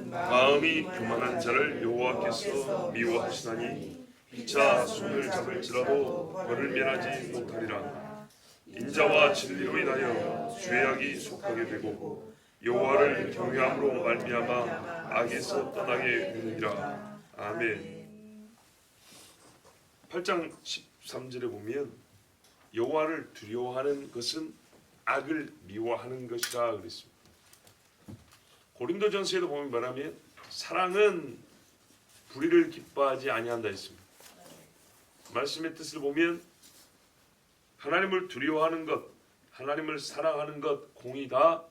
마음이 교만한 자를 여호와께서 미워하시나니 피차 손을 잡을지라도 벌을 면하지 못하리라. 인자와 진리로 인하여 죄악이 속하게 되고 여호와를 경외함으로 말미암아 악에서 떠나게 되느니라. 아멘. 8장 13절에 보면 여호와를 두려워하는 것은 악을 미워하는 것이라 그랬습니다. 고린도전서에도 보면 뭐냐면 사랑은 불의를 기뻐하지 아니한다 했습니다. 말씀의 뜻을 보면 하나님을 두려워하는 것, 하나님을 사랑하는 것 공이 다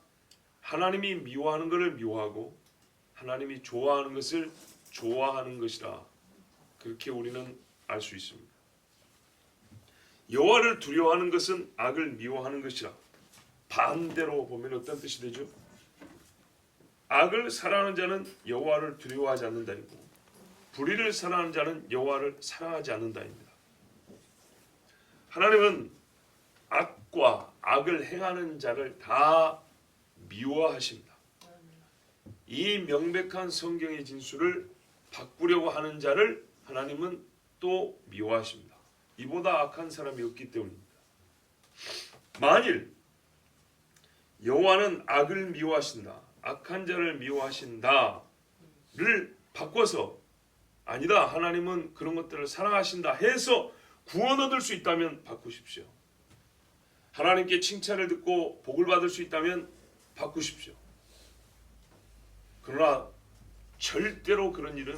하나님이 미워하는 것을 미워하고 하나님이 좋아하는 것을 좋아하는 것이라 그렇게 우리는 알 수 있습니다. 여호와를 두려워하는 것은 악을 미워하는 것이라. 반대로 보면 어떤 뜻이 되죠? 악을 사랑하는 자는 여호와를 두려워하지 않는다이고 불의를 사랑하는 자는 여호와를 사랑하지 않는다입니다. 하나님은 악과 악을 행하는 자를 다 미워하십니다. 이 명백한 성경의 진술을 바꾸려고 하는 자를 하나님은 또 미워하십니다. 이보다 악한 사람이 없기 때문입니다. 만일 여호와는 악을 미워하신다, 악한 자를 미워하신다를 바꿔서 아니다, 하나님은 그런 것들을 사랑하신다 해서 구원 얻을 수 있다면 바꾸십시오. 하나님께 칭찬을 듣고 복을 받을 수 있다면 바꾸십시오. 그러나 절대로 그런 일은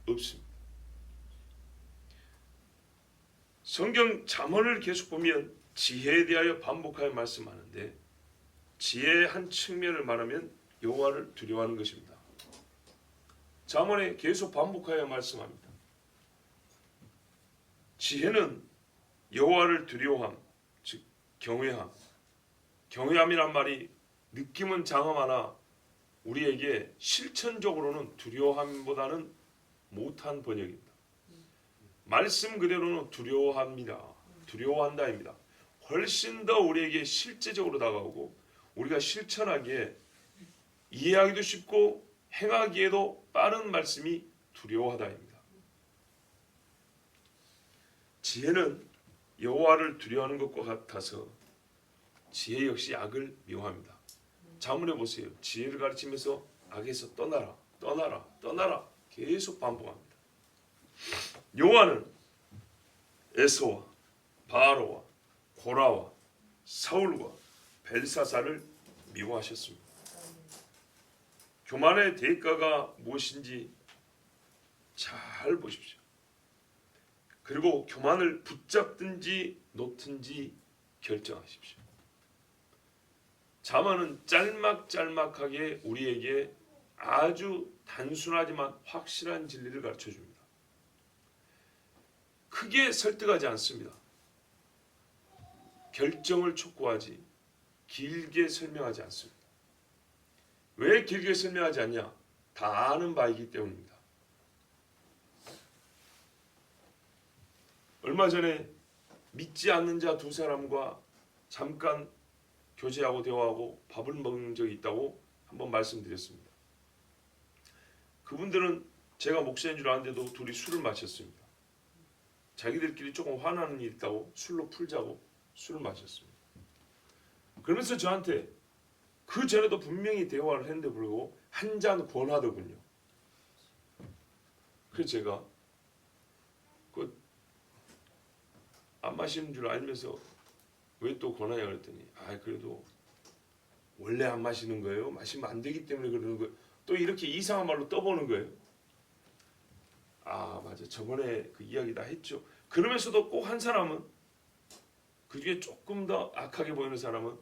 없습니다. 성경 잠언을 계속 보면 지혜에 대하여 반복하여 말씀하는데 지혜의 한 측면을 말하면 여호와를 두려워하는 것입니다. 잠언에 계속 반복하여 말씀합니다. 지혜는 여호와를 두려워함, 즉 경외함. 경외함이란 말이 느낌은 장엄하나 우리에게 실천적으로는 두려워함보다는 못한 번역입니다. 말씀 그대로는 두려워합니다. 두려워한다입니다. 훨씬 더 우리에게 실제적으로 다가오고 우리가 실천하기에 이해하기도 쉽고 행하기에도 빠른 말씀이 두려워하다입니다. 지혜는 여호와를 두려워하는 것과 같아서 지혜 역시 악을 미워합니다. 잠언에 보세요. 지혜를 가르치면서 악에서 떠나라, 떠나라, 떠나라 계속 반복합니다. 여호와는 에서와 바로와 고라와 사울과 벨사사를 미워하셨습니다. 교만의 대가가 무엇인지 잘 보십시오. 그리고 교만을 붙잡든지 놓든지 결정하십시오. 잠언은 짤막짤막하게 우리에게 아주 단순하지만 확실한 진리를 가르쳐줍니다. 크게 설득하지 않습니다. 결정을 촉구하지 길게 설명하지 않습니다. 왜 길게 설명하지 않냐? 다 아는 바이기 때문입니다. 얼마 전에 믿지 않는 자 두 사람과 잠깐 교제하고 대화하고 밥을 먹은 적이 있다고 한번 말씀드렸습니다. 그분들은 제가 목사인 줄 아는데도 둘이 술을 마셨습니다. 자기들끼리 조금 화나는 일이 있다고 술로 풀자고 술을 마셨습니다. 그러면서 저한테 그 전에도 분명히 대화를 했는데 불구하고 한 잔 권하더군요. 그래서 제가 안 마시는 줄 알면서 왜 또 권하냐 그랬더니 그래도 원래 안 마시는 거예요? 마시면 안 되기 때문에 그러는 거예요. 또 이렇게 이상한 말로 떠보는 거예요. 맞아, 저번에 그 이야기 다 했죠. 그러면서도 꼭 한 사람은, 그 중에 조금 더 악하게 보이는 사람은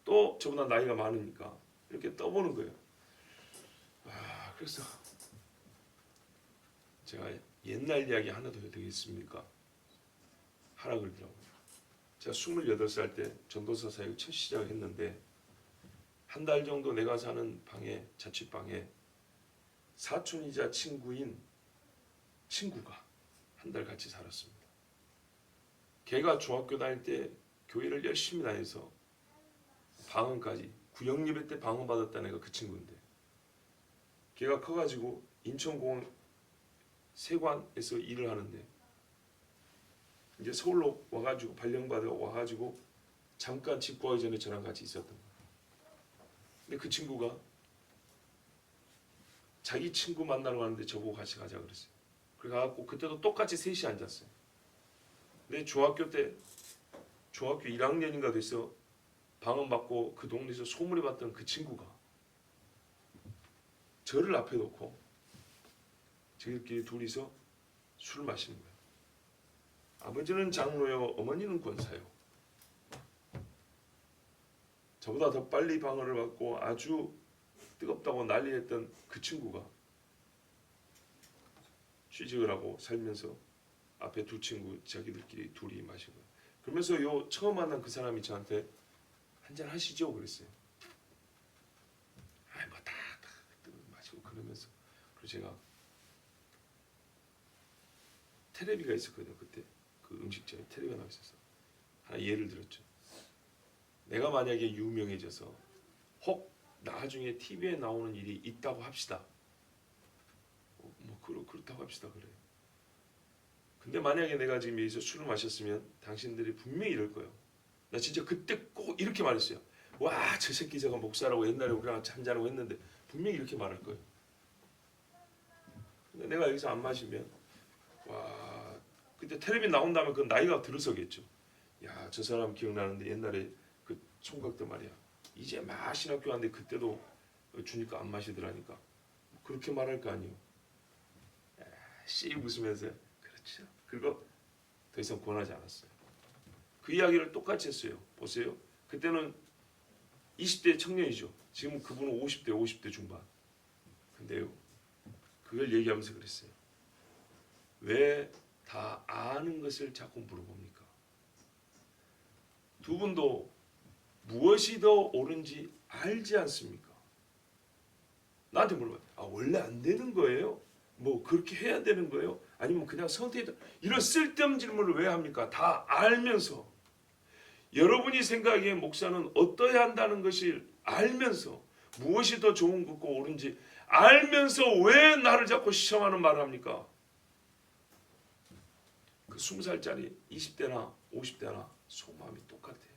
또 저보다 나이가 많으니까 이렇게 떠보는 거예요. 그래서 제가 옛날 이야기 하나 더 해도 되겠습니까? 하라 그러더라고요. 제가 28살 때 전도사 사역 첫 시작했는데 한 달 정도 내가 사는 방에, 자취방에 사촌이자 친구인 친구가 한 달 같이 살았습니다. 걔가 중학교 다닐 때 교회를 열심히 다녀서 방언까지, 구역예배 때 방언 받았다는 애가 그 친구인데 걔가 커가지고 인천공항 세관에서 일을 하는데 이제 서울로 와가지고 발령받아 와가지고 잠깐 집 구하기 전에 저랑 같이 있었던 거예요. 근데 그 친구가 자기 친구 만나러 가는데 저보고 같이 가자 그랬어요. 그래갖고 그때도 똑같이 셋이 앉았어요. 근데 중학교 1학년인가 돼서 방언받고 그 동네에서 소문이 봤던 그 친구가 저를 앞에 놓고 저희끼리 둘이서 술을 마시는 거예요. 아버지는 장로요, 어머니는 권사요. 저보다 더 빨리 방언을 받고 아주 뜨겁다고 난리했던 그 친구가 취직을 하고 살면서 앞에 두 친구 자기들끼리 둘이 마신 거예요. 그러면서 요 처음 만난 그 사람이 저한테 한잔 하시죠 그랬어요. 아이 뭐 다 마시고 그러면서 그리고 제가 테레비가 있었거든요. 그때 그 음식점에 테레비가 나와 있어서 하나 예를 들었죠. 내가 만약에 유명해져서 혹 나중에 TV에 나오는 일이 있다고 합시다. 뭐 그렇다고 합시다. 그래요. 근데 만약에 내가 지금 여기서 술을 마셨으면 당신들이 분명히 이럴 거예요. 나 진짜 그때 꼭 이렇게 말했어요. 와, 저 새끼 저거 목사라고 옛날에 우리랑 한잔하고 했는데 분명히 이렇게 말할 거예요. 근데 내가 여기서 안 마시면 와, 그때 텔레비 나온 다음에 그 나이가 들어서겠죠. 야, 저 사람 기억나는데 옛날에 그 총각들 말이야. 이제 막 신학교 왔는데 그때도 주니까 안 마시더라니까. 그렇게 말할 거 아니에요. 씩 웃으면서 그렇죠. 그리고 더 이상 권하지 않았어요. 그 이야기를 똑같이 했어요. 보세요. 그때는 20대 청년이죠. 지금 그분은 50대 중반. 근데요. 그걸 얘기하면서 그랬어요. 왜 다 아는 것을 자꾸 물어봅니까? 두 분도 무엇이 더 옳은지 알지 않습니까? 나한테 물어봐요. 아, 원래 안 되는 거예요? 뭐 그렇게 해야 되는 거예요? 아니면 그냥 선택이 이런 쓸데없는 질문을 왜 합니까? 다 알면서 여러분이 생각하기에 목사는 어떠해야 한다는 것을 알면서 무엇이 더 좋은 것고 옳은지 알면서 왜 나를 자꾸 시험하는 말을 합니까? 그 20살짜리 20대나 50대나 속마음이 똑같아요.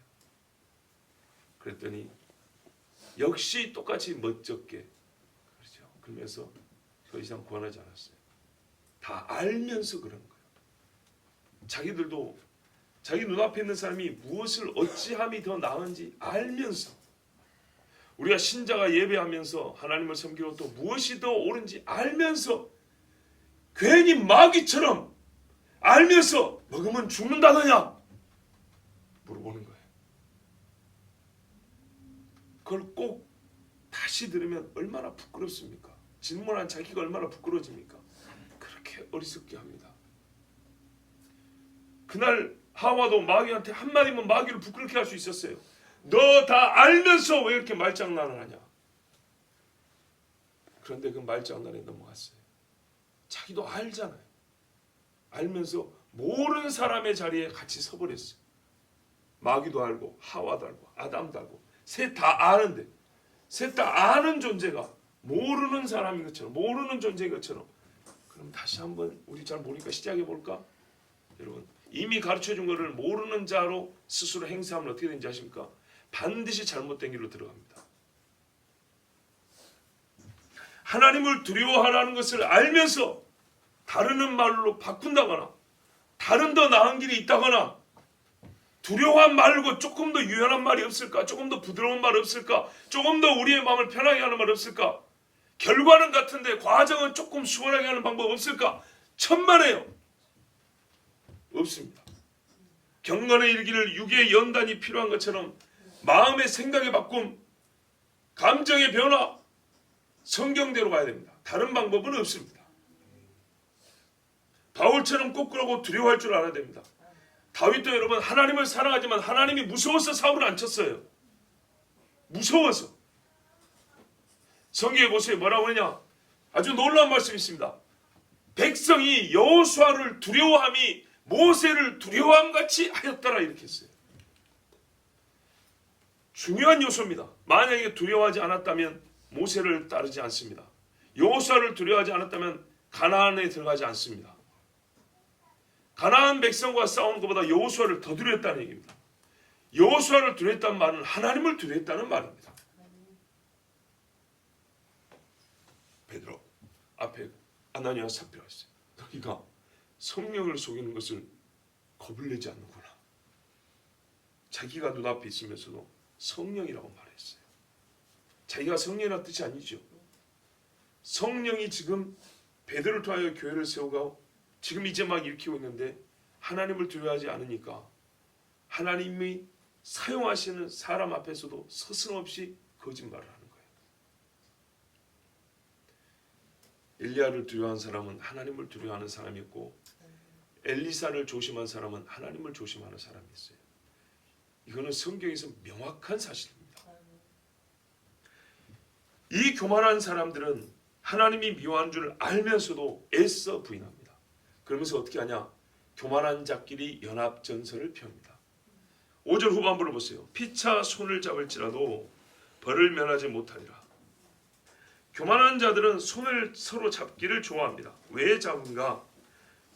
그랬더니 역시 똑같이 멋쩍게 그렇죠. 그러면서 더 이상 권하지 않았어요. 다 알면서 그런 거예요. 자기들도 자기 눈앞에 있는 사람이 무엇을 어찌함이 더 나은지 알면서 우리가 신자가 예배하면서 하나님을 섬기고 또 무엇이 더 옳은지 알면서 괜히 마귀처럼 알면서 먹으면 죽는다느냐 물어보는 거예요. 그걸 꼭 다시 들으면 얼마나 부끄럽습니까? 질문한 자기가 얼마나 부끄러워집니까? 그렇게 어리석게 합니다. 그날 하와도 마귀한테 한마디면 마귀를 부끄럽게 할 수 있었어요. 너 다 알면서 왜 이렇게 말장난을 하냐? 그런데 그 말장난에 넘어갔어요. 자기도 알잖아요. 알면서 모르는 사람의 자리에 같이 서버렸어요. 마귀도 알고 하와도 알고 아담도 알고 셋 다 아는데 셋 다 아는 존재가 모르는 사람인 것처럼 모르는 존재인 것처럼 그럼 다시 한번 우리 잘 모르니까 시작해 볼까? 여러분 이미 가르쳐준 것을 모르는 자로 스스로 행사하면 어떻게 되는지 아십니까? 반드시 잘못된 길로 들어갑니다. 하나님을 두려워하라는 것을 알면서 다르는 말로 바꾼다거나 다른 더 나은 길이 있다거나 두려워한 말고 조금 더 유연한 말이 없을까? 조금 더 부드러운 말 없을까? 조금 더 우리의 마음을 편하게 하는 말 없을까? 결과는 같은데 과정은 조금 수월하게 하는 방법 없을까? 천만에요. 없습니다. 경건의 일기를 육의 연단이 필요한 것처럼 마음의 생각의 바꿈, 감정의 변화, 성경대로 가야 됩니다. 다른 방법은 없습니다. 바울처럼 ቁ꾸라고 두려워할 줄 알아야 됩니다. 다윗도 여러분 하나님을 사랑하지만 하나님이 무서워서 사울을 안 쳤어요. 무서워서. 성경에 보세요. 뭐라고 하냐? 아주 놀라운 말씀이 있습니다. 백성이 여호수아를 두려워함이 모세를 두려워함같이 하였더라 이렇게 했어요. 중요한 요소입니다. 만약에 두려워하지 않았다면 모세를 따르지 않습니다. 여호수아를 두려워하지 않았다면 가나안에 들어가지 않습니다. 가나안 백성과 싸우는 것보다 여호수아를 더 두려웠다는 얘기입니다. 여호수아를 두려웠다는 말은 하나님을 두려웠다는 말입니다. 베드로 앞에 아나니아 삽비라가 있어요. 너희가 성령을 속이는 것을 겁을 내지 않는구나. 자기가 눈앞에 있으면서도 성령이라고 말했어요. 자기가 성령이라는 뜻이 아니죠. 성령이 지금 베드로를 통하여 교회를 세우고 지금 이제 막 일으키고 있는데 하나님을 두려워하지 않으니까 하나님이 사용하시는 사람 앞에서도 서슴없이 거짓말을 하는 거예요. 엘리야를 두려워한 사람은 하나님을 두려워하는 사람이었고 엘리사를 조심한 사람은 하나님을 조심하는 사람이었어요. 이거는 성경에서 명확한 사실입니다. 이 교만한 사람들은 하나님이 미워하는 줄 알면서도 애써 부인합니다. 그러면서 어떻게 하냐? 교만한 자끼리 연합전선을 펴니다. 5절 후반부를 보세요. 피차 손을 잡을지라도 벌을 면하지 못하리라. 교만한 자들은 손을 서로 잡기를 좋아합니다. 왜 잡은가?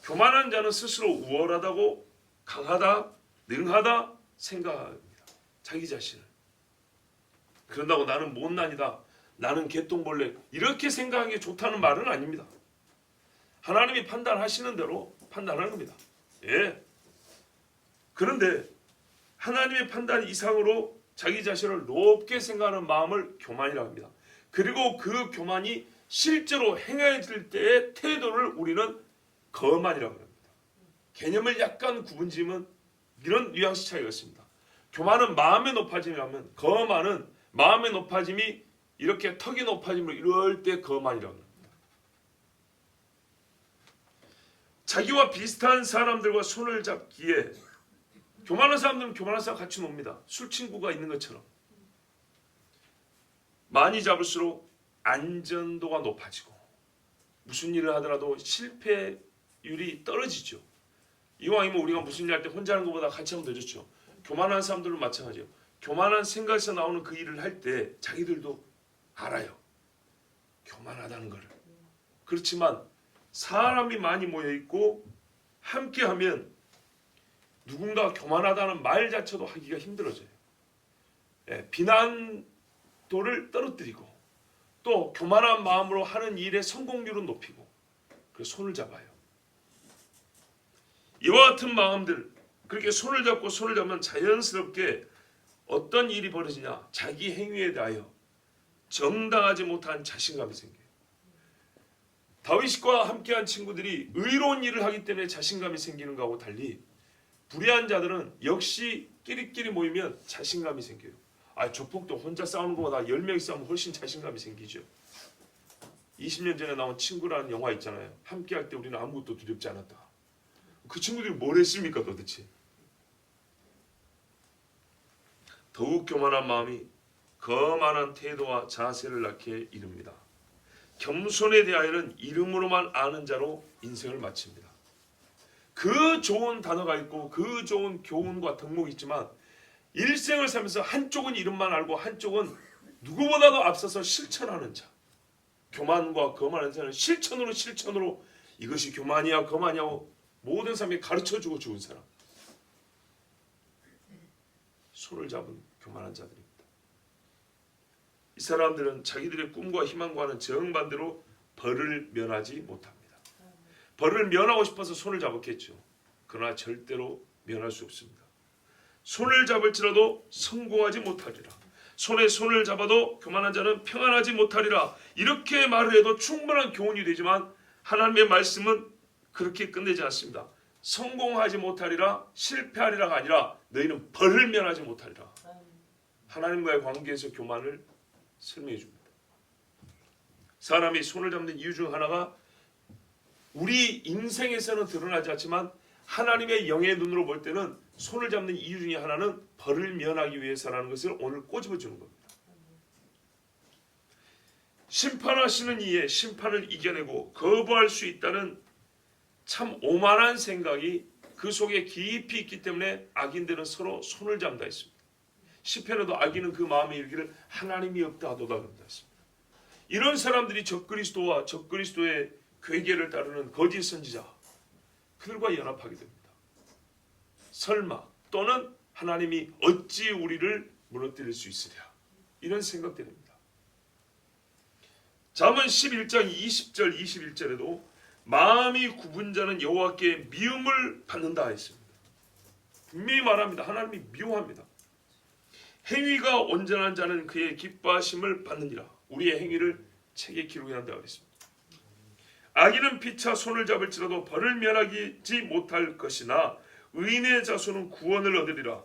교만한 자는 스스로 우월하다고 강하다, 능하다 생각합니다. 자기 자신을. 그런다고 나는 못난이다, 나는 개똥벌레 이렇게 생각하는 게 좋다는 말은 아닙니다. 하나님이 판단하시는 대로 판단하는 겁니다. 예. 그런데 하나님의 판단 이상으로 자기 자신을 높게 생각하는 마음을 교만이라고 합니다. 그리고 그 교만이 실제로 행해질 때의 태도를 우리는 거만이라고 합니다. 개념을 약간 구분지으면 이런 뉘앙스 차이가 있습니다. 교만은 마음의 높아짐이라면 거만은 마음의 높아짐이 이렇게 턱이 높아짐으로 이럴 때 거만이라고 합니다. 자기와 비슷한 사람들과 손을 잡기에 교만한 사람들은 교만한 사람 같이 놉니다. 술 친구가 있는 것처럼. 많이 잡을수록 안전도가 높아지고 무슨 일을 하더라도 실패율이 떨어지죠. 이왕이면 우리가 무슨 일 할 때 혼자 하는 것보다 같이 하면 더 좋죠. 교만한 사람들도 마찬가지예요. 교만한 생각에서 나오는 그 일을 할 때 자기들도 알아요. 교만하다는 것을. 그렇지만 사람이 많이 모여있고 함께하면 누군가 교만하다는 말 자체도 하기가 힘들어져요. 비난도를 떨어뜨리고 또 교만한 마음으로 하는 일의 성공률은 높이고 그래서 손을 잡아요. 이와 같은 마음들, 그렇게 손을 잡으면 자연스럽게 어떤 일이 벌어지냐? 자기 행위에 대하여 정당하지 못한 자신감이 생겨요. 다윗과 함께한 친구들이 의로운 일을 하기 때문에 자신감이 생기는 것하고 달리 불의한 자들은 역시 끼리끼리 모이면 자신감이 생겨요. 조폭도 혼자 싸우는 것보다 10명이 싸우면 훨씬 자신감이 생기죠. 20년 전에 나온 친구라는 영화 있잖아요. 함께할 때 우리는 아무것도 두렵지 않았다. 그 친구들이 뭘 했습니까 도대체? 더욱 교만한 마음이 거만한 태도와 자세를 낳게 이릅니다. 겸손에 대하여는 이름으로만 아는 자로 인생을 마칩니다. 그 좋은 단어가 있고 그 좋은 교훈과 덕목이 있지만 일생을 살면서 한쪽은 이름만 알고 한쪽은 누구보다도 앞서서 실천하는 자. 교만과 거만한 자는 실천으로 이것이 교만이야 거만이야고 모든 사람이 가르쳐주고 죽은 사람. 손을 잡은 교만한 자들입니다. 이 사람들은 자기들의 꿈과 희망과는 정반대로 벌을 면하지 못합니다. 벌을 면하고 싶어서 손을 잡았겠죠. 그러나 절대로 면할 수 없습니다. 손을 잡을지라도 성공하지 못하리라. 손에 손을 잡아도 교만한 자는 평안하지 못하리라. 이렇게 말을 해도 충분한 교훈이 되지만 하나님의 말씀은 그렇게 끝내지 않습니다. 성공하지 못하리라, 실패하리라가 아니라 너희는 벌을 면하지 못하리라. 하나님과의 관계에서 교만을 설명해 줍니다. 사람이 손을 잡는 이유 중 하나가 우리 인생에서는 드러나지 않지만 하나님의 영의 눈으로 볼 때는 손을 잡는 이유 중에 하나는 벌을 면하기 위해서라는 것을 오늘 꼬집어 주는 겁니다. 심판하시는 이의 심판을 이겨내고 거부할 수 있다는 참 오만한 생각이 그 속에 깊이 있기 때문에 악인들은 서로 손을 잡는다 했습니다. 시편에도 악인은 그 마음에 이르기를 하나님이 없다 하도다 그런다 했습니다. 이런 사람들이 적그리스도와 적그리스도의 괴계를 따르는 거짓 선지자 그들과 연합하게 됩니다. 설마 또는 하나님이 어찌 우리를 무너뜨릴 수 있으랴 이런 생각들입니다. 잠언 11장 20절 21절에도 마음이 굽은 자는 여호와께 미움을 받는다 했습니다. 분명히 말합니다. 하나님이 미워합니다. 행위가 온전한 자는 그의 기뻐하심을 받느니라. 우리의 행위를 책에 기록해야 한다고 했습니다. 악인은 피차 손을 잡을지라도 벌을 면하지 못할 것이나 의인의 자손은 구원을 얻으리라.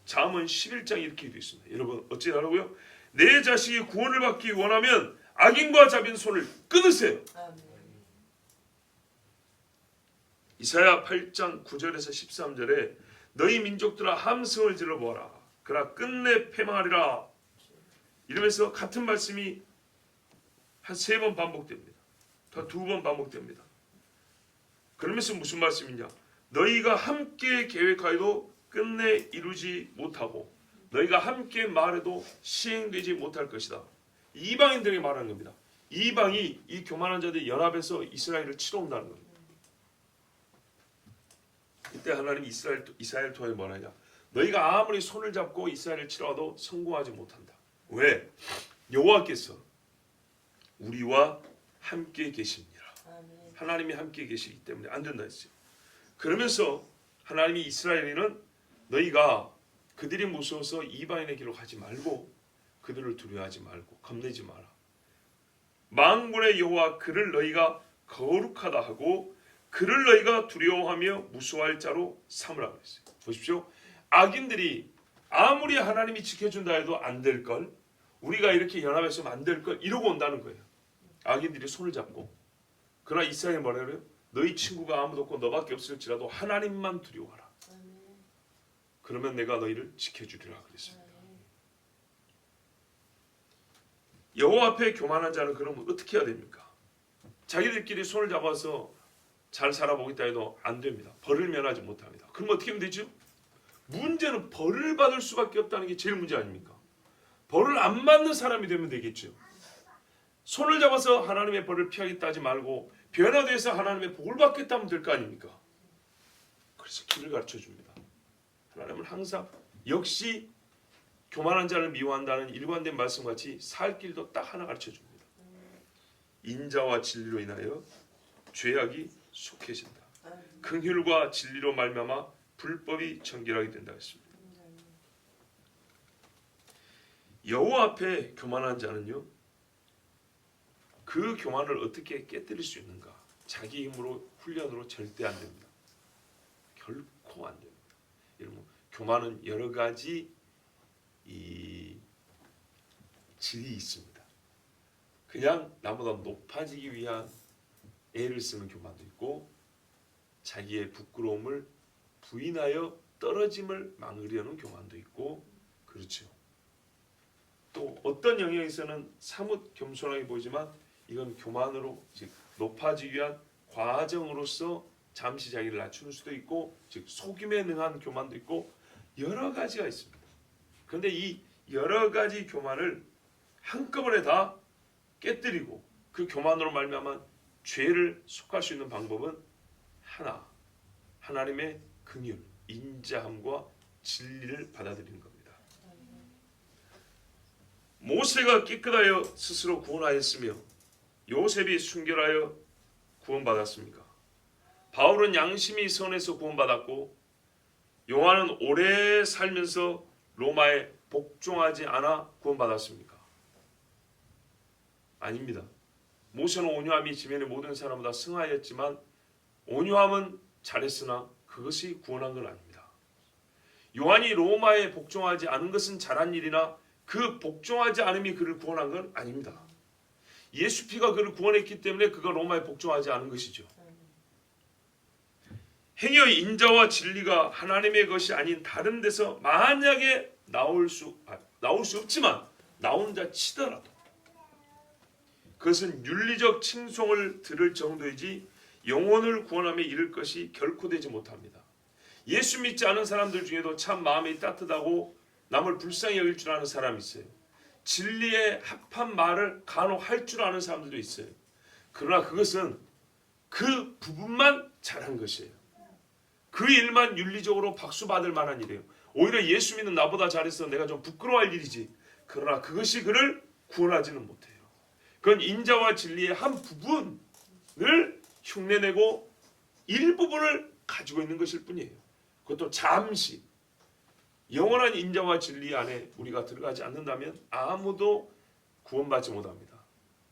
잠언 11장 이렇게 되어 있습니다. 여러분 어찌하라고요? 내 자식이 구원을 받기 원하면 악인과 잡인 손을 끊으세요. 이사야 8장 9절에서 13절에 너희 민족들아 함성을 질러보아라. 그러나 끝내 패망하리라. 이러면서 같은 말씀이 한 3번 반복됩니다. 더 2번 반복됩니다. 그러면서 무슨 말씀이냐? 너희가 함께 계획하여도 끝내 이루지 못하고 너희가 함께 말해도 시행되지 못할 것이다. 이방인들에게 말하는 겁니다. 이방이 이 교만한 자들이 연합해서 이스라엘을 치러 온다는 겁니다. 이때 하나님이 이스라엘 통해 뭐라냐? 너희가 아무리 손을 잡고 이스라엘을 치러 와도 성공하지 못한다. 왜? 여호와께서 우리와 함께 계십니다. 하나님이 함께 계시기 때문에 안 된다 했어요. 그러면서 하나님이 이스라엘에는 너희가 그들이 무서워서 이방인의 길로 가지 말고 그들을 두려워하지 말고 겁내지 마라. 만군의 여호와 그를 너희가 거룩하다 하고 그를 너희가 두려워하며 무서워할 자로 삼으라 그랬어요. 보십시오. 악인들이 아무리 하나님이 지켜준다 해도 안 될 걸, 우리가 이렇게 연합해서 안 될 걸 이러고 온다는 거예요. 악인들이 손을 잡고. 그러나 이스라엘이 뭐라 그래요? 너희 친구가 아무도 없고 너밖에 없을지라도 하나님만 두려워하라. 그러면 내가 너희를 지켜주리라 그랬습니다. 여호와 앞에 교만한 자는 그러면 어떻게 해야 됩니까? 자기들끼리 손을 잡아서 잘 살아보겠다 해도 안 됩니다. 벌을 면하지 못합니다. 그럼 어떻게 하면 되죠? 문제는 벌을 받을 수밖에 없다는 게 제일 문제 아닙니까? 벌을 안 받는 사람이 되면 되겠죠. 손을 잡아서 하나님의 벌을 피하겠다 하지 말고 변화돼서 하나님의 복을 받겠다 하면 될 거 아닙니까? 그래서 길을 가르쳐 줍니다. 하나님은 항상 역시 교만한 자를 미워한다는 일관된 말씀같이 살 길도 딱 하나 가르쳐 줍니다. 인자와 진리로 인하여 죄악이 속해진다. 긍휼과 진리로 말미암아 불법이 정결하게 된다 했습니다. 여호와 앞에 교만한 자는요, 그 교만을 어떻게 깨뜨릴 수 있는가? 자기 힘으로 훈련으로 절대 안 됩니다. 결코 안 됩니다. 여러분, 교만은 여러 가지 이 질이 있습니다. 그냥 나보다 높아지기 위한 애를 쓰는 교만도 있고, 자기의 부끄러움을 부인하여 떨어짐을 막으려는 교만도 있고, 그렇죠. 또 어떤 영역에서는 사뭇 겸손하게 보이지만 이건 교만으로, 즉 높아지기 위한 과정으로서 잠시 자기를 낮추는 수도 있고, 즉 속임에 능한 교만도 있고, 여러 가지가 있습니다. 그런데 이 여러 가지 교만을 한꺼번에 다 깨뜨리고 그 교만으로 말미암아 죄를 속할 수 있는 방법은 하나, 하나님의 긍휼, 인자함과 진리를 받아들이는 겁니다. 모세가 깨끗하여 스스로 구원하였으며 요셉이 순결하여 구원받았습니까? 바울은 양심이 선해서 구원받았고, 요한은 오래 살면서 로마에 복종하지 않아 구원받았습니까? 아닙니다. 모세는 온유함이 지면의 모든 사람보다 승하였지만 온유함은 잘했으나 그것이 구원한 건 아닙니다. 요한이 로마에 복종하지 않은 것은 잘한 일이나 그 복종하지 않음이 그를 구원한 건 아닙니다. 예수 피가 그를 구원했기 때문에 그가 로마에 복종하지 않은 것이죠. 행여 인자와 진리가 하나님의 것이 아닌 다른 데서 만약에 나올 수 없지만 나온다 치더라도 그것은 윤리적 칭송을 들을 정도이지 영혼을 구원함에 이를 것이 결코 되지 못합니다. 예수 믿지 않은 사람들 중에도 참 마음이 따뜻하고 남을 불쌍히 여길 줄 아는 사람이 있어요. 진리에 합한 말을 간혹 할 줄 아는 사람들도 있어요. 그러나 그것은 그 부분만 잘한 것이에요. 그 일만 윤리적으로 박수 받을 만한 일이에요. 오히려 예수 믿는 나보다 잘해서 내가 좀 부끄러워할 일이지. 그러나 그것이 그를 구원하지는 못해요. 그건 인자와 진리의 한 부분을 흉내내고 일부분을 가지고 있는 것일 뿐이에요. 그것도 잠시. 영원한 인자와 진리 안에 우리가 들어가지 않는다면 아무도 구원받지 못합니다.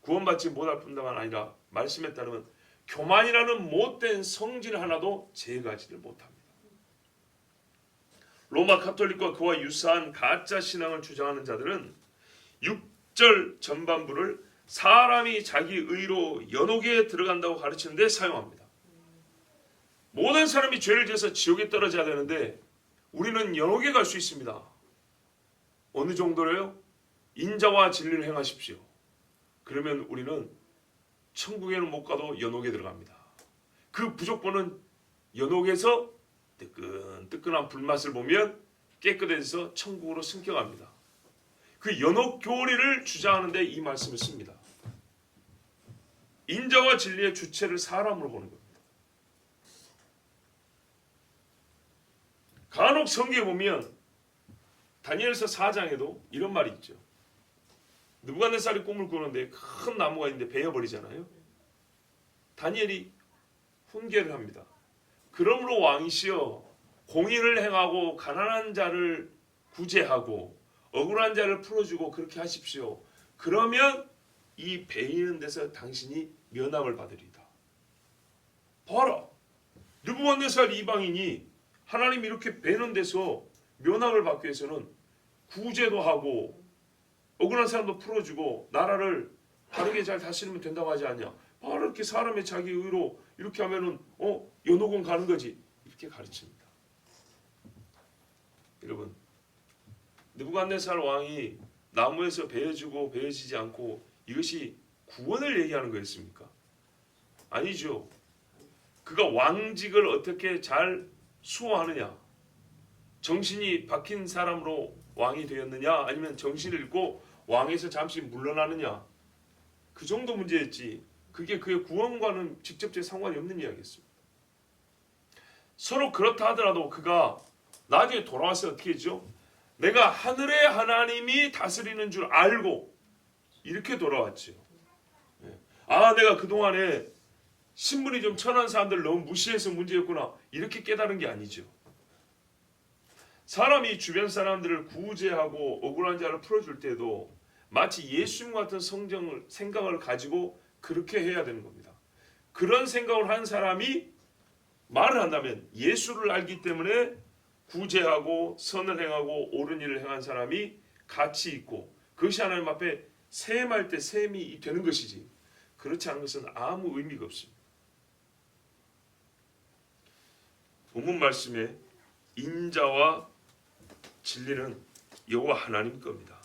구원받지 못할 뿐만 아니라 말씀에 따르면 교만이라는 못된 성질 하나도 제거하지를 못합니다. 로마 가톨릭과 그와 유사한 가짜 신앙을 주장하는 자들은 6절 전반부를 사람이 자기 의로 연옥에 들어간다고 가르치는데 사용합니다. 모든 사람이 죄를 지어서 지옥에 떨어져야 되는데 우리는 연옥에 갈 수 있습니다. 어느 정도로요? 인자와 진리를 행하십시오. 그러면 우리는 천국에는 못 가도 연옥에 들어갑니다. 그 부족본은 연옥에서 뜨끈뜨끈한 불맛을 보면 깨끗해져서 천국으로 승격합니다. 그 연옥 교리를 주장하는데 이 말씀을 씁니다. 인자와 진리의 주체를 사람으로 보는 겁니다. 간혹 성경에 보면 다니엘서 4장에도 이런 말이 있죠. 느부갓네살이 꿈을 꾸는데 큰 나무가 있는데 베어버리잖아요. 다니엘이 훈계를 합니다. 그러므로 왕이시여 공의를 행하고 가난한 자를 구제하고 억울한 자를 풀어주고 그렇게 하십시오. 그러면 이 베이는 데서 당신이 면함을 받으리다. 봐라. 느부갓네살 이방인이 하나님 이렇게 베는 데서 면함을 받기 위해서는 구제도 하고 억울한 사람도 풀어주고 나라를 바르게 잘 다스리면 된다고 하지 않냐. 바로 이렇게 사람의 자기 의로 이렇게 하면은 연옥은 가는 거지. 이렇게 가르칩니다. 여러분, 느부갓네살 왕이 나무에서 베어지고 베어지지 않고 이것이 구원을 얘기하는 거였습니까? 아니죠. 그가 왕직을 어떻게 잘 수호하느냐, 정신이 박힌 사람으로 왕이 되었느냐, 아니면 정신을 잃고 왕에서 잠시 물러나느냐, 그 정도 문제였지 그게 그의 구원과는 직접적인 상관이 없는 이야기였습니다. 서로 그렇다 하더라도 그가 나중에 돌아와서 어떻게 했죠? 내가 하늘의 하나님이 다스리는 줄 알고 이렇게 돌아왔죠. 내가 그동안에 신분이 좀 천한 사람들 너무 무시해서 문제였구나 이렇게 깨달은 게 아니죠. 사람이 주변 사람들을 구제하고 억울한 자를 풀어줄 때도 마치 예수님 같은 생각을 가지고 그렇게 해야 되는 겁니다. 그런 생각을 한 사람이 말을 한다면 예수를 알기 때문에 구제하고 선을 행하고 옳은 일을 행한 사람이 가치 있고 그것이 하나님 앞에 셈할 때 셈이 되는 것이지 그렇지 않은 것은 아무 의미가 없습니다. 본문 말씀에 인자와 진리는 여호와 하나님 겁니다.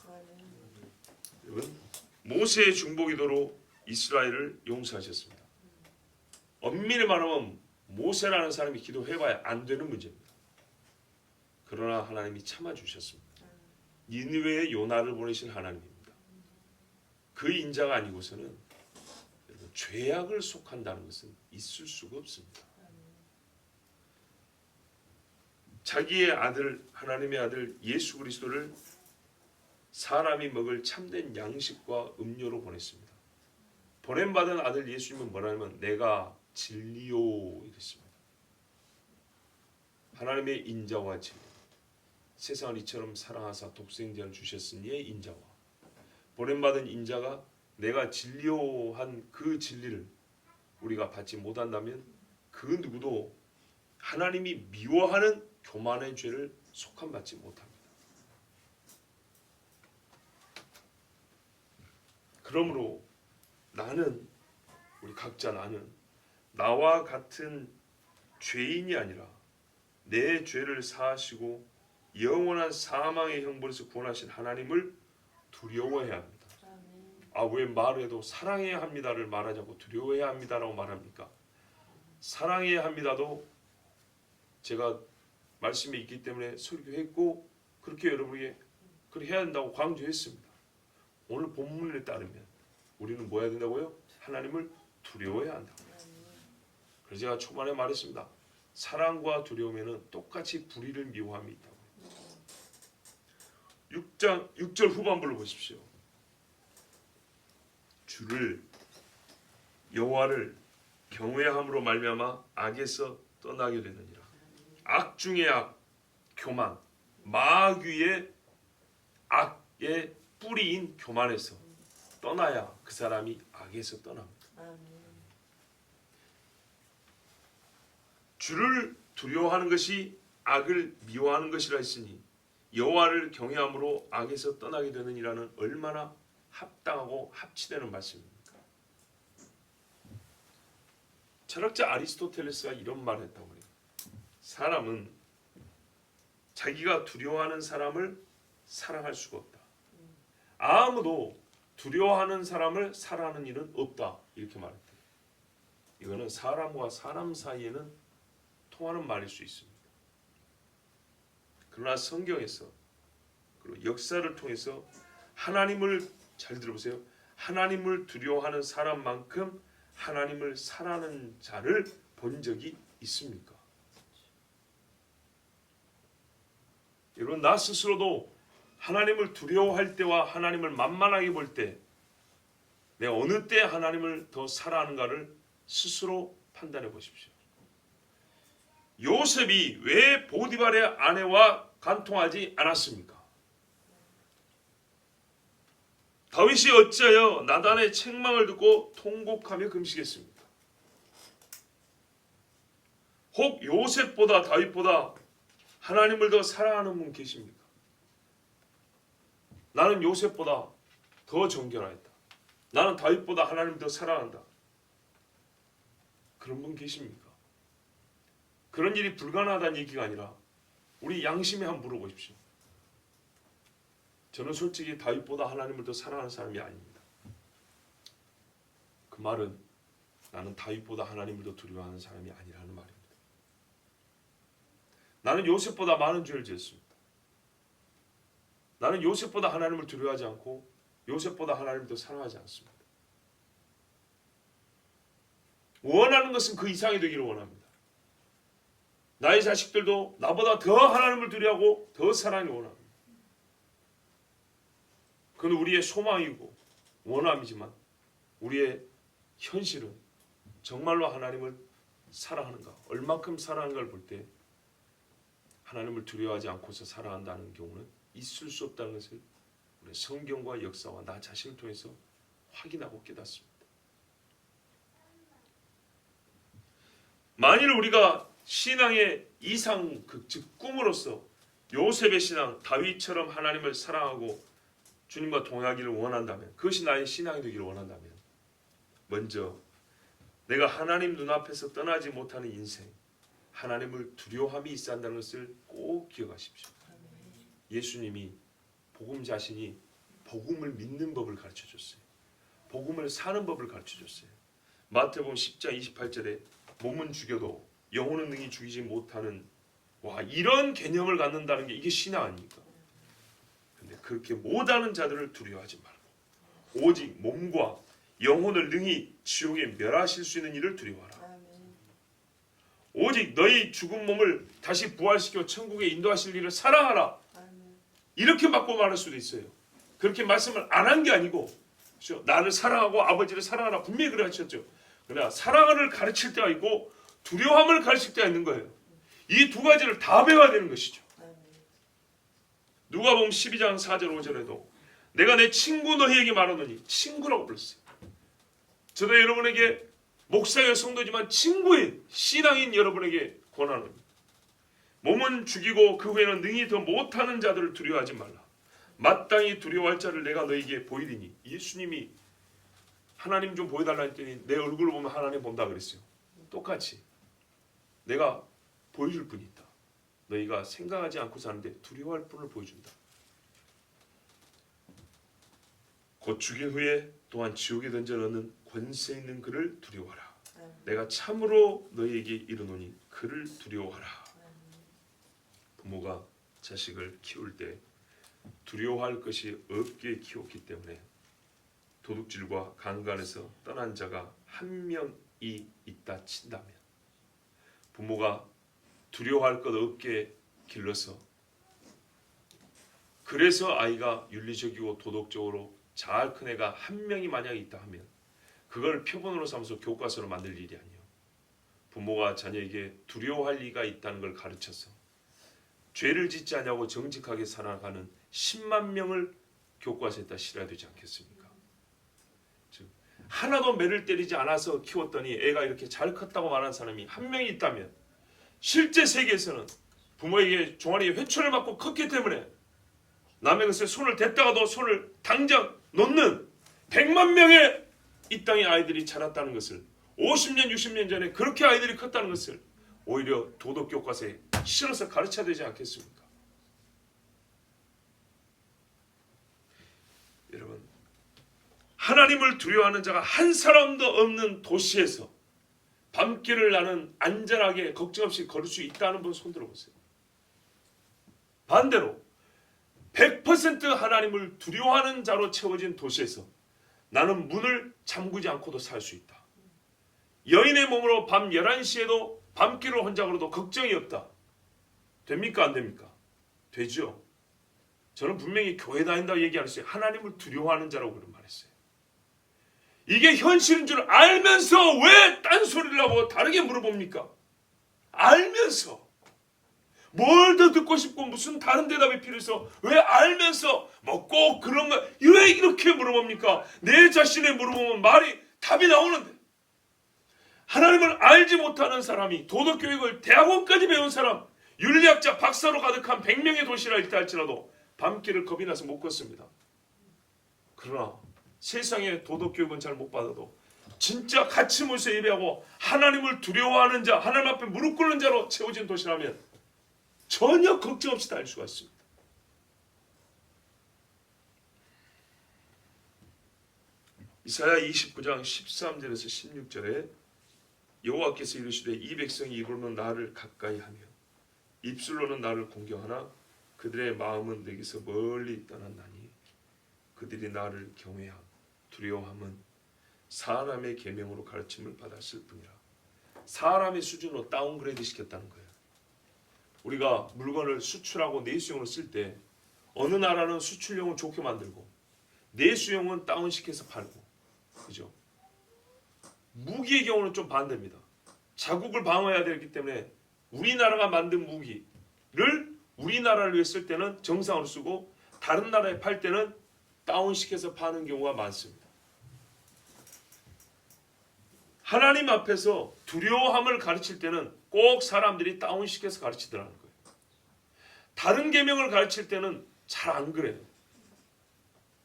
여러분, 모세의 중보기도로 이스라엘을 용서하셨습니다. 엄밀히 말하면 모세라는 사람이 기도해봐야 안 되는 문제입니다. 그러나 하나님이 참아주셨습니다. 니느웨에 요나를 보내신 하나님입니다. 그 인자가 아니고서는 여러분, 죄악을 속한다는 것은 있을 수가 없습니다. 자기의 아들, 하나님의 아들 예수 그리스도를 사람이 먹을 참된 양식과 음료로 보냈습니다. 보냄받은 아들 예수님은 뭐라면 내가 진리요 이랬습니다. 하나님의 인자와 진리, 세상을 이처럼 사랑하사 독생자를 주셨으니의 인자와 보냄받은 인자가 내가 진리요 한 그 진리를 우리가 받지 못한다면 그 누구도 하나님이 미워하는 교만의 죄를 속함받지 못합니다. 그러므로 나는, 우리 각자 나는 나와 같은 죄인이 아니라 내 죄를 사하시고 영원한 사망의 형벌에서 구원하신 하나님을 두려워해야 합니다. 왜 말해도 사랑해야 합니다를 말하지 않고 두려워해야 합니다라고 말합니까? 사랑해야 합니다도 제가 말씀이 있기 때문에 설교했고 그렇게 여러분에게 그렇게 해야 한다고 강조했습니다. 오늘 본문에 따르면 우리는 뭐 해야 된다고요? 하나님을 두려워해야 한다고. 그래서 제가 초반에 말했습니다. 사랑과 두려움에는 똑같이 불의를 미워함이 있다고. 6절 후반부를 보십시오. 주를 여호와를 경외함으로 말미암아 악에서 떠나게 되느니라. 악 중에 악, 교만, 마귀의 악의 뿌리인 교만에서 떠나야 그 사람이 악에서 떠납니다. 주를 두려워하는 것이 악을 미워하는 것이라 했으니 여호와를 경외함으로 악에서 떠나게 되느니라는 얼마나 합당하고 합치되는 말씀입니까? 철학자 아리스토텔레스가 이런 말을 했다고 해요. 사람은 자기가 두려워하는 사람을 사랑할 수가 없다. 아무도 두려워하는 사람을 사랑하는 일은 없다. 이렇게 말했대요. 이거는 사람과 사람 사이에는 통하는 말일 수 있습니다. 그러나 성경에서 그리고 역사를 통해서 하나님을 잘 들어보세요. 하나님을 두려워하는 사람만큼 하나님을 사랑하는 자를 본 적이 있습니까? 여러분, 나 스스로도 하나님을 두려워할 때와 하나님을 만만하게 볼 때 내가 어느 때 하나님을 더 사랑하는가를 스스로 판단해 보십시오. 요셉이 왜 보디발의 아내와 간통하지 않았습니까? 다윗이 어찌하여 나단의 책망을 듣고 통곡하며 금식했습니까? 혹 요셉보다 다윗보다 하나님을 더 사랑하는 분 계십니까? 나는 요셉보다 더 정결하였다. 나는 다윗보다 하나님을 더 사랑한다. 그런 분 계십니까? 그런 일이 불가능하다는 얘기가 아니라 우리 양심에 한번 물어보십시오. 저는 솔직히 다윗보다 하나님을 더 사랑하는 사람이 아닙니다. 그 말은 나는 다윗보다 하나님을 더 두려워하는 사람이 아니라는 말입니다. 나는 요셉보다 많은 죄를 지었습니다. 나는 요셉보다 하나님을 두려워하지 않고 요셉보다 하나님을 더 사랑하지 않습니다. 원하는 것은 그 이상이 되기를 원합니다. 나의 자식들도 나보다 더 하나님을 두려워하고 더 사랑을 원합니다. 그건 우리의 소망이고 원함이지만 우리의 현실은 정말로 하나님을 사랑하는가, 얼마큼 사랑하는가를 볼 때 하나님을 두려워하지 않고서 사랑한다는 경우는 있을 수 없다는 것을 우리 성경과 역사와 나 자신을 통해서 확인하고 깨닫습니다. 만일 우리가 신앙의 이상극, 즉 꿈으로서 요셉의 신앙, 다윗처럼 하나님을 사랑하고 주님과 동행하기를 원한다면, 그것이 나의 신앙이 되기를 원한다면, 먼저 내가 하나님 눈앞에서 떠나지 못하는 인생, 하나님을 두려워함이 있어야 한다는 것을 꼭 기억하십시오. 예수님이 복음 자신이 복음을 믿는 법을 가르쳐줬어요. 복음을 사는 법을 가르쳐줬어요. 마태복음 10장 28절에 몸은 죽여도 영혼은 능히 죽이지 못하는, 와, 이런 개념을 갖는다는 게 이게 신앙 아닙니까? 근데 그렇게 못하는 자들을 두려워하지 말고 오직 몸과 영혼을 능히 지옥에 멸하실 수 있는 일을 두려워하라. 오직 너희 죽은 몸을 다시 부활시켜 천국에 인도하실 일을 사랑하라. 이렇게 맞고 말할 수도 있어요. 그렇게 말씀을 안 한 게 아니고, 그렇죠? 나를 사랑하고 아버지를 사랑하라 분명히 그래 하셨죠. 그러나 사랑을 가르칠 때가 있고 두려움을 가르칠 때가 있는 거예요. 이 두 가지를 다 배워야 되는 것이죠. 누가복음 12장 4절 5절에도 내가 내 친구 너희에게 말하노니, 친구라고 불렀어요. 저도 여러분에게 목사여 성도지만 친구인 신앙인 여러분에게 권하노니, 몸은 죽이고 그 후에는 능히 더 못하는 자들을 두려워하지 말라. 마땅히 두려워할 자를 내가 너희에게 보이리니. 예수님이 하나님 좀 보여달라 했더니 내 얼굴을 보면 하나님 본다 그랬어요. 똑같이 내가 보여줄 분이 있다. 너희가 생각하지 않고 사는데 두려워할 분을 보여준다. 곧 죽인 후에 또한 지옥에 던져 넣는 권세 있는 그를 두려워하라. 내가 참으로 너희에게 이르노니 그를 두려워하라. 부모가 자식을 키울 때 두려워할 것이 없게 키웠기 때문에 도둑질과 강간에서 떠난 자가 한 명이 있다 친다면 부모가 두려워할 것 없게 길러서 그래서 아이가 윤리적이고 도덕적으로 잘 큰 애가 한 명이 만약에 있다 하면 그걸 표본으로 삼아서 교과서로 만들 일이 아니에요. 부모가 자녀에게 두려워할 리가 있다는 걸 가르쳐서 죄를 짓지 않냐고 정직하게 살아가는 10만 명을 교과서에다 실어야 되지 않겠습니까? 즉 하나도 매를 때리지 않아서 키웠더니 애가 이렇게 잘 컸다고 말하는 사람이 한 명이 있다면 실제 세계에서는 부모에게 종아리에 회초를 맞고 컸기 때문에 남의 것에 손을 댔다가도 손을 당장 놓는 100만 명의 이 땅의 아이들이 자랐다는 것을 50년 60년 전에 그렇게 아이들이 컸다는 것을 오히려 도덕교과서에 실어서 가르쳐야 되지 않겠습니까? 여러분 하나님을 두려워하는 자가 한 사람도 없는 도시에서 밤길을 나는 안전하게 걱정 없이 걸을 수 있다는 분 손 들어보세요. 반대로 100% 하나님을 두려워하는 자로 채워진 도시에서 나는 문을 잠그지 않고도 살 수 있다. 여인의 몸으로 밤 11시에도 밤길을 혼자 걸어도 걱정이 없다. 됩니까? 안 됩니까? 되죠. 저는 분명히 교회 다닌다고 얘기 안 했어요. 하나님을 두려워하는 자라고 그런 말했어요. 이게 현실인 줄 알면서 왜 딴소리를 하고 다르게 물어봅니까? 알면서 뭘 더 듣고 싶고 무슨 다른 대답이 필요해서 왜 알면서 뭐 꼭 그런 거 왜 이렇게 물어봅니까? 내 자신에 물어보면 말이 답이 나오는데 하나님을 알지 못하는 사람이 도덕교육을 대학원까지 배운 사람 윤리학자 박사로 가득한 100명의 도시라 있다 할지라도 밤길을 겁이 나서 못 걷습니다. 그러나 세상의 도덕교육은 잘 못 받아도 진짜 같이 모여서 예배하고 하나님을 두려워하는 자 하나님 앞에 무릎 꿇는 자로 채워진 도시라면 전혀 걱정 없이 다닐 수가 있습니다. 이사야 29장 13절에서 16절에 여호와께서 이르시되 이 백성이 입으로는 나를 가까이 하며 입술로는 나를 공경하나 그들의 마음은 내게서 멀리 떠났나니 그들이 나를 경외함 두려워함은 사람의 계명으로 가르침을 받았을 뿐이라. 사람의 수준으로 다운그레이드 시켰다는 거예요. 우리가 물건을 수출하고 내수용으로 쓸 때 어느 나라는 수출용은 좋게 만들고 내수용은 다운시켜서 팔고 그죠? 무기의 경우는 좀 반대입니다. 자국을 방어해야 되기 때문에 우리나라가 만든 무기를 우리나라를 위해 쓸 때는 정상으로 쓰고 다른 나라에 팔 때는 다운시켜서 파는 경우가 많습니다. 하나님 앞에서 두려워함을 가르칠 때는 꼭 사람들이 다운시켜서 가르치더라는 거예요. 다른 계명을 가르칠 때는 잘 안 그래요.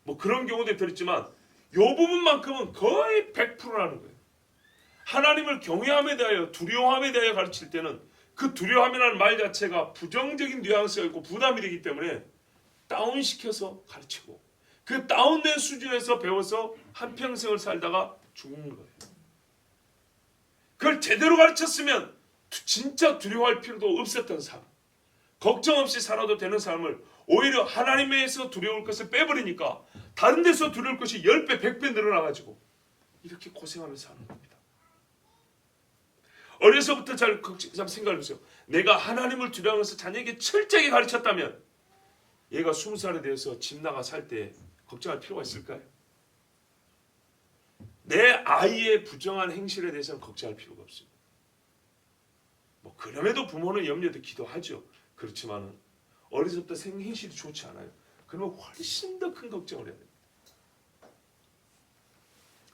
뭐 그런 경우도 들었지만 이 부분만큼은 거의 100%라는 거예요. 하나님을 경외함에 대하여 두려워함에 대하여 가르칠 때는 그 두려워함이라는 말 자체가 부정적인 뉘앙스가 있고 부담이 되기 때문에 다운시켜서 가르치고 그 다운된 수준에서 배워서 한평생을 살다가 죽는 거예요. 그걸 제대로 가르쳤으면 진짜 두려워할 필요도 없었던 삶, 걱정 없이 살아도 되는 삶을 오히려 하나님에서 두려울 것을 빼버리니까 다른 데서 두려울 것이 10배, 100배 늘어나가지고 이렇게 고생하면서 사는 겁니다. 어려서부터 잘 생각해보세요. 내가 하나님을 두려워해서 자녀에게 철저하게 가르쳤다면 얘가 20살에 대해서 집 나가 살 때 걱정할 필요가 있을까요? 내 아이의 부정한 행실에 대해서는 걱정할 필요가 없습니다. 뭐 그럼에도 부모는 염려도 기도하죠. 그렇지만은 어려서부터 행실이 좋지 않아요. 그러면 훨씬 더 큰 걱정을 해야 됩니다.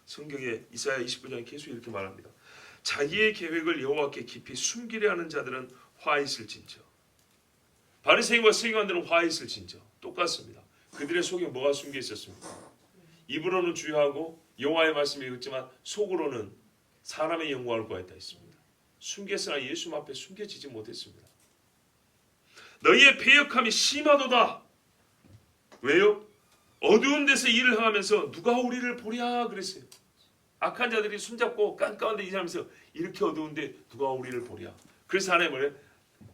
성경에 이사야 29장에 계속 이렇게 말합니다. 자기의 계획을 여호와께 깊이 숨기려 하는 자들은 화 있을진저. 바리새인과 서기관들은 화 있을진저. 똑같습니다. 그들의 속에 뭐가 숨겨 있었습니까? 입으로는 주의하고 여호와의 말씀을 읽었지만 속으로는 사람의 영광을 구하였다 했습니다. 숨겼으나 예수 앞에 숨겨지지 못했습니다. 너희의 패역함이 심하도다. 왜요? 어두운 데서 일을 행하면서 누가 우리를 보랴 그랬어요. 악한 자들이 손잡고 깜깜한데 일하면서 이렇게 어두운데 누가 우리를 보랴. 그래서 하나님 뭐래요?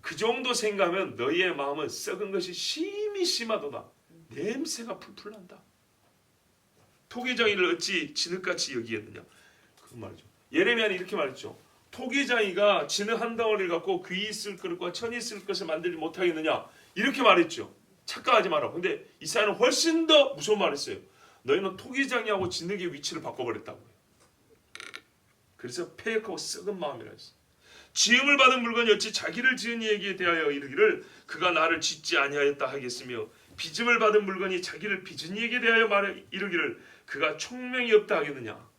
그 정도 생각하면 너희의 마음은 썩은 것이 심히 심하도다. 냄새가 풀풀 난다. 토기장이를 어찌 진흙같이 여기겠느냐. 그 말이죠. 예레미야는 이렇게 말했죠. 토기장이가 진흙 한 덩어리를 갖고 귀 있을 그릇과 천이 있을 것을 만들지 못하겠느냐. 이렇게 말했죠. 착각하지 마라. 근데 이사야는 훨씬 더 무서운 말을 했어요. 너희는 토기장이하고 진흙의 위치를 바꿔버렸다고요. 그래서 패역하고 썩은 마음이라 했어요. 지음을 받은 물건이 어찌 자기를 지은 이에게 대하여 이르기를 그가 나를 짓지 아니하였다 하겠으며 빚음을 받은 물건이 자기를 빚은 이에게 대하여 이르기를 그가 총명이 없다 하겠느냐.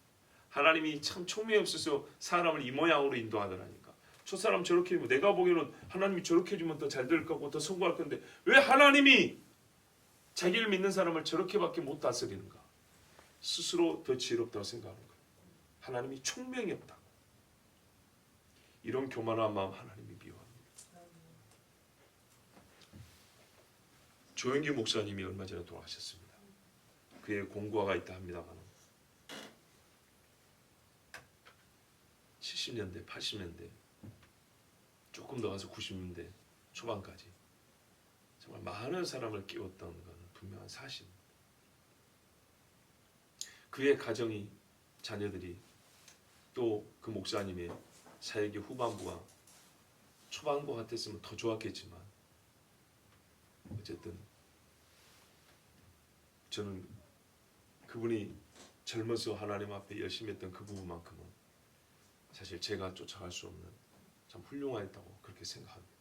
하나님이 참 총명이 없어서 사람을 이 모양으로 인도하더라니까. 저 사람 저렇게 해면 내가 보기에는 하나님이 저렇게 해주면 더 잘 될 거고 더 성공할 건데 왜 하나님이 자기를 믿는 사람을 저렇게밖에 못 다스리는가. 스스로 더 지혜롭다고 생각하는 거예요. 하나님이 총명이 없다. 이런 교만한 마음 하나님이 미워합니다. 조영기 목사님이 얼마 전에 돌아가셨습니다. 그의 공고화가 있다 합니다만 70년대, 80년대 조금 더 가서 90년대 초반까지 정말 많은 사람을 깨웠던 것은 분명한 사실입니다. 그의 가정이, 자녀들이 또 그 목사님의 사역의 후반부와 초반부 같았으면 더 좋았겠지만 어쨌든 저는 그분이 젊어서 하나님 앞에 열심히 했던 그 부분만큼은 사실 제가 쫓아갈 수 없는 참 훌륭하다고 그렇게 생각합니다.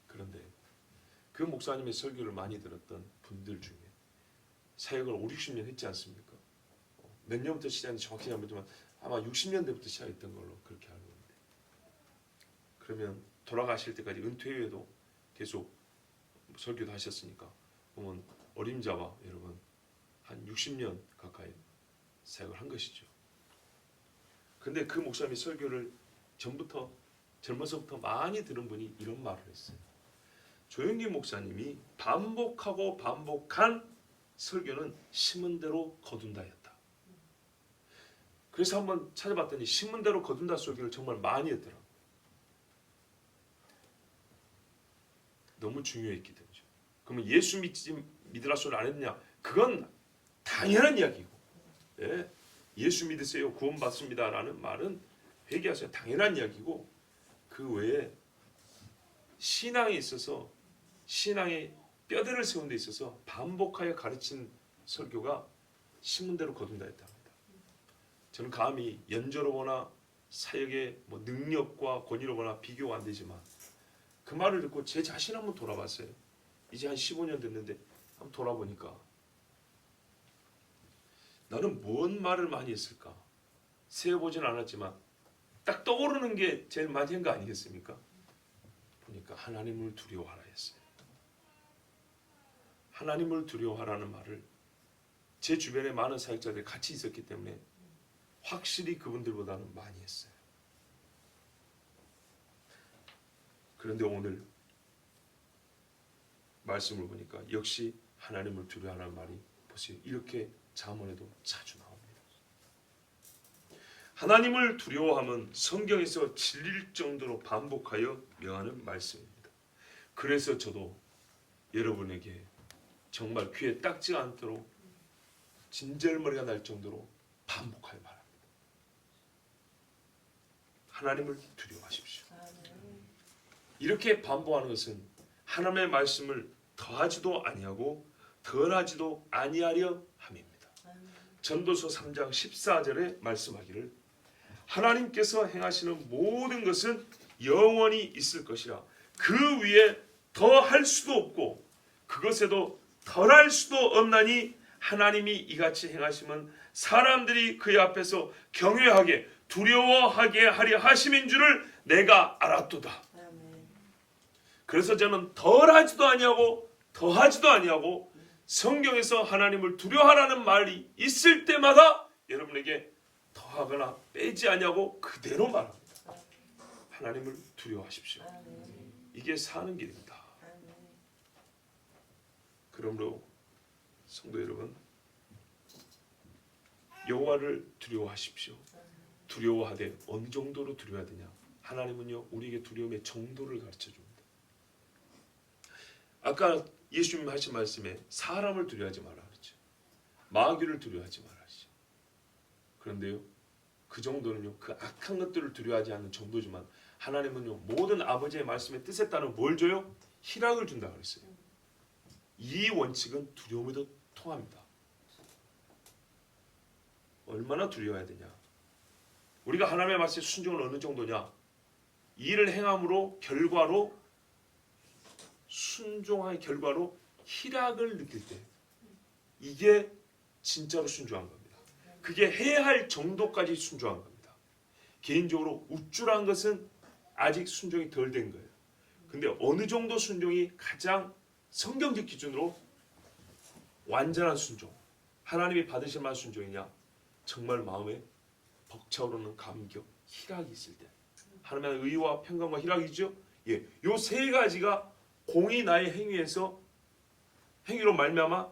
그런데 그 목사님의 설교를 많이 들었던 분들 중에 사역을 5, 60년 했지 않습니까? 몇 년부터 시작했는지 정확히 안 모르지만 아마 60년대부터 시작했던 걸로 그렇게 알고 있는데 그러면 돌아가실 때까지 은퇴 후에도 계속 설교도 하셨으니까 보면 어림잡아 여러분 한 60년 가까이 사역을 한 것이죠. 근데 그 목사님이 설교를 젊어서부터 많이 들은 분이 이런 말을 했어요. 조영기 목사님이 반복하고 반복한 설교는 심은 대로 거둔다였다. 그래서 한번 찾아봤더니 심은 대로 거둔다 설교를 정말 많이 했더라고요. 너무 중요했기 때문이죠. 그러면 예수 믿으라 소리 안 했느냐? 그건 당연한 이야기고, 예, 예수 믿으세요 구원받습니다라는 말은 회개하세요 당연한 이야기고, 그 외에 신앙에 있어서 신앙의 뼈대를 세우는 데 있어서 반복하여 가르친 설교가 심은 대로 거둔다 했다 합니다. 저는 감히 연조로거나 사역의 능력과 권위로 보나 비교가 안 되지만 그 말을 듣고 제 자신 한번 돌아봤어요. 이제 한 15년 됐는데 한번 돌아보니까 나는 뭔 말을 많이 했을까? 세어보진 않았지만 딱 떠오르는 게 제일 많이 한 거 아니겠습니까? 보니까 하나님을 두려워하라 했어요. 하나님을 두려워하라는 말을 제 주변에 많은 사역자들이 같이 있었기 때문에 확실히 그분들보다는 많이 했어요. 그런데 오늘 말씀을 보니까 역시 하나님을 두려워하라는 말이 보세요. 이렇게 잠언에도 자주 나옵니다. 하나님을 두려워함은 성경에서 질릴 정도로 반복하여 명하는 말씀입니다. 그래서 저도 여러분에게 정말 귀에 딱지가 않도록 진절머리가 날 정도로 반복하여 말합니다. 하나님을 두려워하십시오. 이렇게 반복하는 것은 하나님의 말씀을 더하지도 아니하고 덜하지도 아니하려 함입니다. 전도서 3장 14절에 말씀하기를 하나님께서 행하시는 모든 것은 영원히 있을 것이라 그 위에 더할 수도 없고 그것에도 덜할 수도 없나니 하나님이 이같이 행하시면 사람들이 그의 앞에서 경외하게 두려워하게 하려 하심인 줄을 내가 알았도다. 그래서 저는 덜하지도 아니하고 더하지도 아니하고 성경에서 하나님을 두려워하라는 말이 있을 때마다 여러분에게 더하거나 빼지 아니하고 그대로 말합니다. 하나님을 두려워하십시오. 이게 사는 길입니다. 그러므로 성도 여러분, 여호와를 두려워하십시오. 두려워하되 어느 정도로 두려워야 되냐? 하나님은요 우리에게 두려움의 정도를 가르쳐줍니다. 아까 예수님 하신 말씀에 사람을 두려워하지 마라 그랬죠. 마귀를 두려워하지 말아시죠. 그런데요, 그 정도는요, 그 악한 것들을 두려워하지 않는 정도지만 하나님은요, 모든 아버지의 말씀의 뜻에 따라 뭘 줘요? 희락을 준다 그랬어요. 이 원칙은 두려움에도 통합니다. 얼마나 두려워야 되냐? 우리가 하나님의 말씀에 순종을 어느 정도냐? 이 일을 행함으로 결과로 순종의 결과로 희락을 느낄 때 이게 진짜로 순종한 겁니다. 그게 해야 할 정도까지 순종한 겁니다. 개인적으로 우쭐한 것은 아직 순종이 덜 된 거예요. 근데 어느 정도 순종이 가장 성경적 기준으로 완전한 순종, 하나님이 받으실 만한 순종이냐? 정말 마음에 벅차오르는 감격, 희락이 있을 때, 하나님의 의와 평강과 희락이죠. 예, 요 세 가지가 공이 나의 행위로 말미암아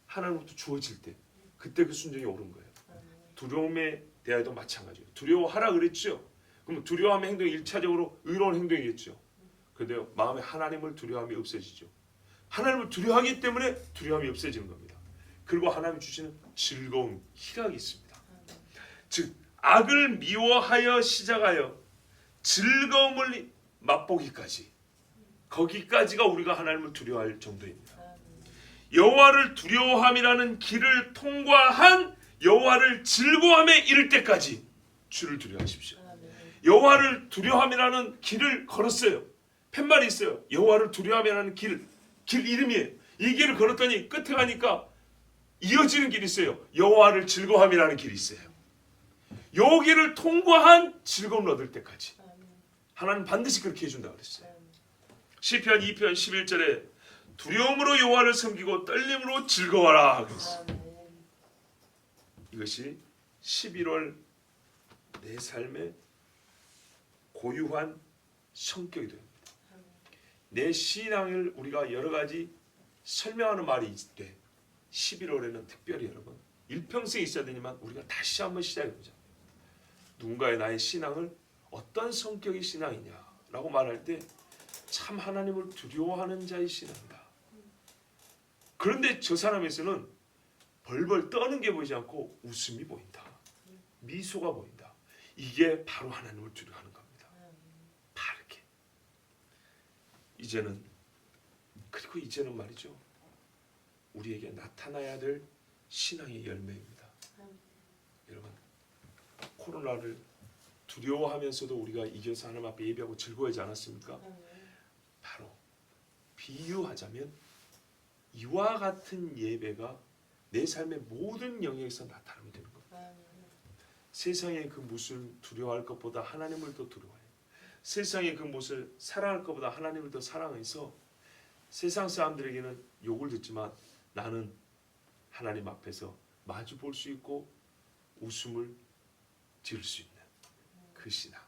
하나님으로부터 주어질 때, 그때 그 순종이 옳은 거예요. 두려움에 대하여도 마찬가지예요. 두려워하라 그랬죠. 그럼 두려워함의 행동이 1차적으로 의로운 행동이겠죠. 그런데 마음에 하나님을 두려움이 없어지죠. 하나님을 두려워하기 때문에 두려움이 없어지는 겁니다. 그리고 하나님이 주시는 즐거움, 희락이 있습니다. 즉 악을 미워하여 시작하여 즐거움을 맛보기까지, 거기까지가 우리가 하나님을 두려워할 정도입니다. 여호와를 두려워함이라는 길을 통과한 여호와를 즐거워함에 이를 때까지 주를 두려워하십시오. 여호와를 두려워함이라는 길을 걸었어요. 팻말이 있어요. 여호와를 두려워함이라는 길 이름이에요. 이 길을 걸었더니 끝에 가니까 이어지는 길이 있어요. 여호와를 즐거워함이라는 길이 있어요. 여기를 통과한 즐거움을 얻을 때까지 하나님 반드시 그렇게 해준다고 그랬어요. 시편 2편 11절에 두려움으로 여호와를 섬기고 떨림으로 즐거워라 그랬어요. 이것이 11월 내 삶의 고유한 성격이 됩니다. 내 신앙을 우리가 여러 가지 설명하는 말이 있을 때 11월에는 특별히 여러분 일평생 있어야 되지만 우리가 다시 한번 시작해보자. 누군가의 나의 신앙을 어떤 성격의 신앙이냐라고 말할 때 참 하나님을 두려워하는 자의 신앙이다. 그런데 저 사람에서는 벌벌 떠는 게 보이지 않고 웃음이 보인다. 미소가 보인다. 이게 바로 하나님을 두려워하는 겁니다. 바르게. 이제는 말이죠. 우리에게 나타나야 될 신앙의 열매입니다. 여러분, 코로나를 두려워하면서도 우리가 이겨서 하나님 앞에 예배하고 즐거워하지 않았습니까? 바로 비유하자면 이와 같은 예배가 내 삶의 모든 영역에서 나타나면 되는 겁니다. 세상의 그 무엇을 두려워할 것보다 하나님을 더 두려워해요. 세상의 그 무엇을 사랑할 것보다 하나님을 더 사랑해서 세상 사람들에게는 욕을 듣지만 나는 하나님 앞에서 마주 볼 수 있고 웃음을 지을 수 있는 그 신앙.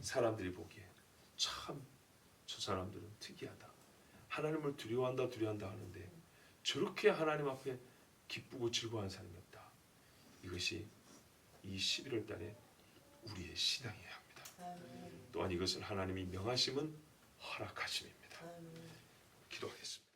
사람들이 보기에 참 저 사람들은 특이하다. 하나님을 두려워한다 하는데 저렇게 하나님 앞에 기쁘고 즐거워하는 사람이 없다. 이것이 이 11월 달에 우리의 신앙이어야 합니다. 또한 이것을 하나님이 명하심은 허락하심입니다. 기도하겠습니다.